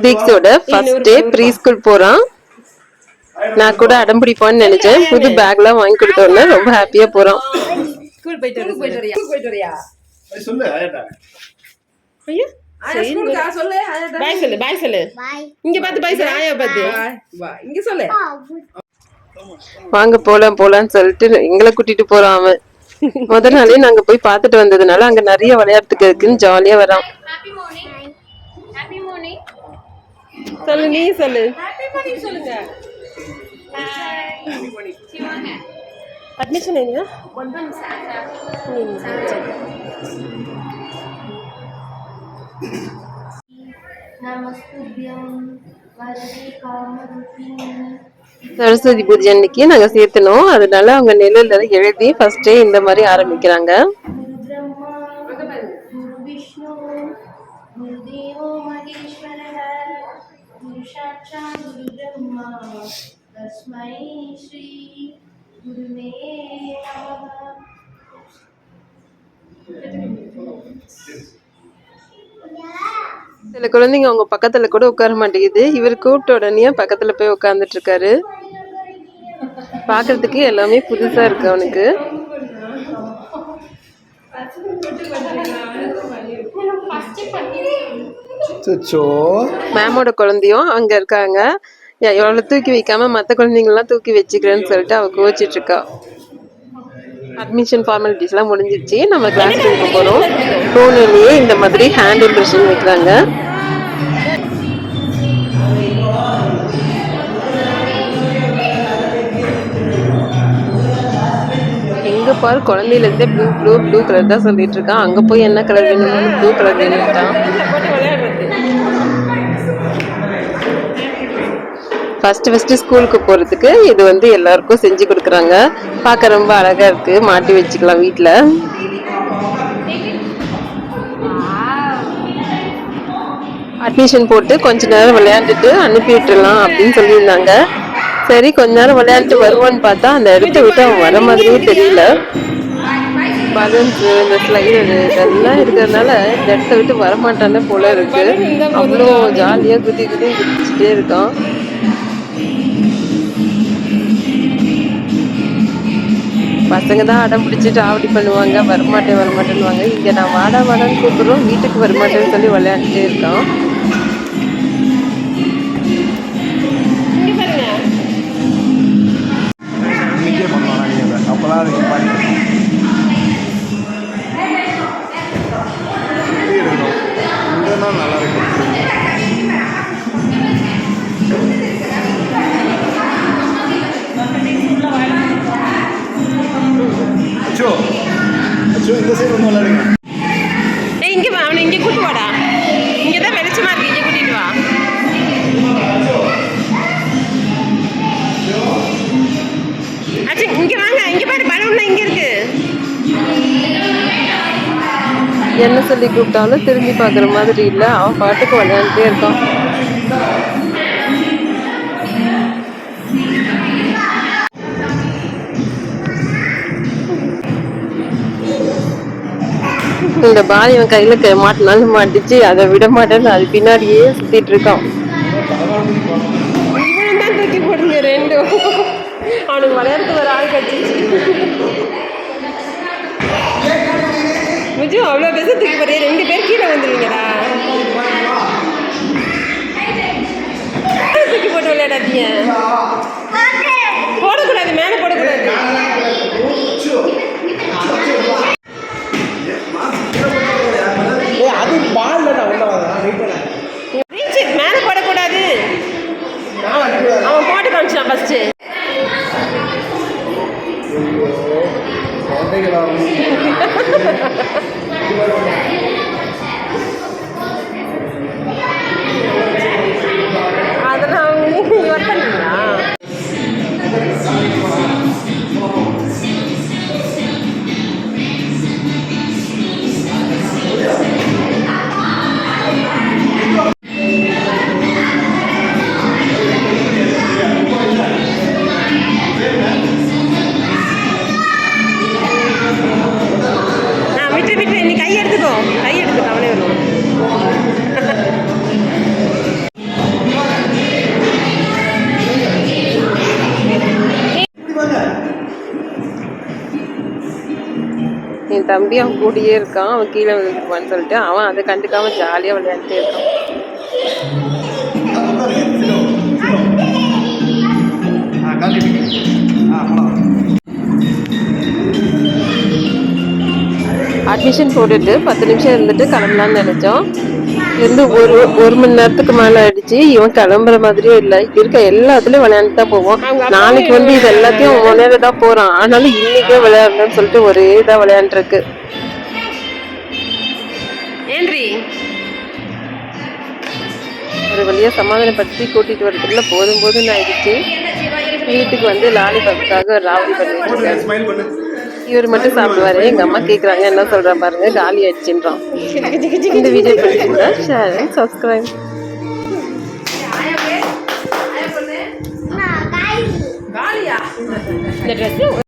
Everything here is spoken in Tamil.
தீக்ஸோட ஃபர்ஸ்ட் டே ப்ரீ ஸ்கூல் போறான். நான் கூட அடம் பிடிப்பான்னு நினைச்சேன். புது பேக்லாம் வாங்கி கொடுத்தோன்னே ரொம்ப ஹாப்பியா போறான். ஸ்கூல் போயிட்டு வரியா சொல்லு ஆயாடா. ஐயா சொல்லு பாய் சொல்லு பாய் சொல்லு. இங்க பார்த்து பாய் சொல்லு. ஆயா பார்த்து இங்க சொல்லு. வாங்க போலாம் போலான்னு சொல்லிட்டு எங்களை கூட்டிட்டு போறான் அவன். முதல் நாளே நாங்க போய் பார்த்துட்டு வந்ததுனால அங்க நிறைய விளையாட்டுக்கு இருக்குன்னு ஜாலியா வரான். சொல்லு நீ சொல்லு. அட்மிஷன் எங்க? சரஸ்வதி பூஜை அன்னைக்கு நாங்க சேர்த்தனோம். அதனால அவங்க நிழல்ல எழுதி ஃபர்ஸ்ட் டே இந்த மாதிரி ஆரம்பிக்கிறாங்க. சில குழந்தைங்க அவங்க பக்கத்துல கூட உட்கார மாட்டேங்குது. இவர் கூப்பிட்ட உடனே பக்கத்துல போய் உட்கார்ந்துட்டு இருக்காரு. பாக்குறதுக்கு எல்லாமே புதுசா இருக்கு அவனுக்கு. மேமோட குழந்தையும் அங்க இருக்காங்க. எவ்வளவு தூக்கி வைக்காம மத்த குழந்தைங்கலாம் தூக்கி வச்சுக்கிறேன்னு சொல்லிட்டு அவ கோச்சிட்டு இருக்கா. அட்மிஷன் ஃபார்மாலிட்டிஸ் எல்லாம் முடிஞ்சிருச்சு. நம்ம கிளாஸ் ரூமுக்கு போறோம். போனோடனே இந்த மாதிரி ஹேண்ட் இம்ப்ரெஷன் வைக்கிறாங்க. எங்க பாரு குழந்தையில இருந்தே ப்ளூ ப்ளூ ப்ளூ கலர் தான் சொல்லிட்டு இருக்கான். அங்க போய் என்ன கலர் வேணும்னு ப்ளூ கலர் வேணும்ட்டான். ஃபர்ஸ்ட் ஸ்கூலுக்கு போறதுக்கு இது வந்து எல்லாருக்கும் செஞ்சு கொடுக்குறாங்க. பார்க்க ரொம்ப அழகா இருக்கு. மாட்டி வச்சுக்கலாம் வீட்டுல. அட்மிஷன் போட்டு கொஞ்ச நேரம் விளையாண்டுட்டு அனுப்பி விட்டுலாம் அப்படின்னு சொல்லியிருந்தாங்க. சரி கொஞ்ச நேரம் விளையாண்டுட்டு வருவான்னு பார்த்தா அந்த இடத்த விட்டு அவன் வர மாதிரியே தெரியல. பலூன்ஸ் இந்த ஸ்லைடரு இதெல்லாம் இருக்கிறதுனால இந்த இடத்த விட்டு வரமாட்டானே போல இருக்கு. அவ்வளோ ஜாலியா குதி குதி குதிச்சுட்டே இருக்கான். பசங்க தான் அடம் பிடிச்சிட்டு ஆவடி பண்ணுவாங்க. வரமாட்டேன்னுவாங்க. இங்க நான் வாடான்னு கூப்பிடுறோம். வீட்டுக்கு வரமாட்டேன்னு சொல்லி விளையாண்டுட்டே இருக்கான். நல்லா இருக்கு. இந்த சைடு வந்து விளையாடுங்க. இங்க வா, அவனை இங்க கூட்டு வாடா. இங்கதான் வெளிச்சமா இருக்கு. இங்க கூட்டிட்டு வா. அச்சா இங்க வாங்க. இங்க பாரு பலூன்லாம் இங்க இருக்கு. என்ன சொல்லி கூப்பிட்டாலும் திரும்பி பாக்குற மாதிரி இல்ல. அவன் பாட்டுக்கு விளையாண்டுட்டே இருக்கான். இந்த பால் இவன் கையில மாட்டினாலும் மாட்டிச்சு. அதை விட மாட்டேன்னு அது பின்னாடியே சுத்திட்டு இருக்கான். இவன் தான் தூக்கி போடுங்க ரெண்டும். அவனுக்கு விளையாட்டு ஒரு ஆள் கட்டிச்சு. முஜு அவ்வளோ பேச தூக்கி போடுற. 2 பேர் கீழே வந்துருவீங்கடா. தூக்கி போட்டு விளையாடாதீங்க. போடக்கூடாது, மேலே போடக்கூடாது. அது பால் மேலே போடக்கூடாது. அவன் போட்டு காமிச்சான் ஃபர்ஸ்ட். அதெல்லாம் ஒர்க் பண்ணுறீங்களா? விட்டு நீ கை எடுத்துக்கோ. தம்பி அவன் கூடயே இருக்கான், அவன் கீழே விழுந்துருவான்னு சொல்லிட்டு அவன் அதை கண்டுக்காம ஜாலியா விளையாண்டுட்டே இருக்கான். அட்மிஷன் போட்டுட்டு 10 நிமிஷம் இருந்துட்டு கிளம்பலான்னு நினைச்சோம். இருந்து ஒரு மணி நேரத்துக்கு மேல ஆயிடுச்சு. இவன் கிளம்புற மாதிரியே இல்லை. இருக்க எல்லாத்துலயும் விளையாண்டு தான் போவோம். நாளைக்கு வந்து இது எல்லாத்தையும் விளையாட தான் போறான். ஆனாலும் இன்னைக்கே விளையாடணும்னு சொல்லிட்டு ஒரே இதா விளையாண்டுருக்கு. ஒரு வழியா சமாதானப்படுத்தி கூட்டிட்டு வரதுக்குள்ள போதும்னு ஆயிடுச்சு. வீட்டுக்கு வந்து லாலிபாப்புக்காக ராவடி பண்ணிட்டு ஸ்மைல் பண்ணு. இவர் மட்டும் சாப்பிடுவாரு. எங்க அம்மா கேக்குறாங்க, என்ன சொல்றா பாருங்க, காலி ஆயிடுச்சுன்றான். இந்த வீடியோ பிடிச்சிருந்தா ஷேர் அண்ட் சப்ஸ்கிரைப். இந்த ட்ரெஸ்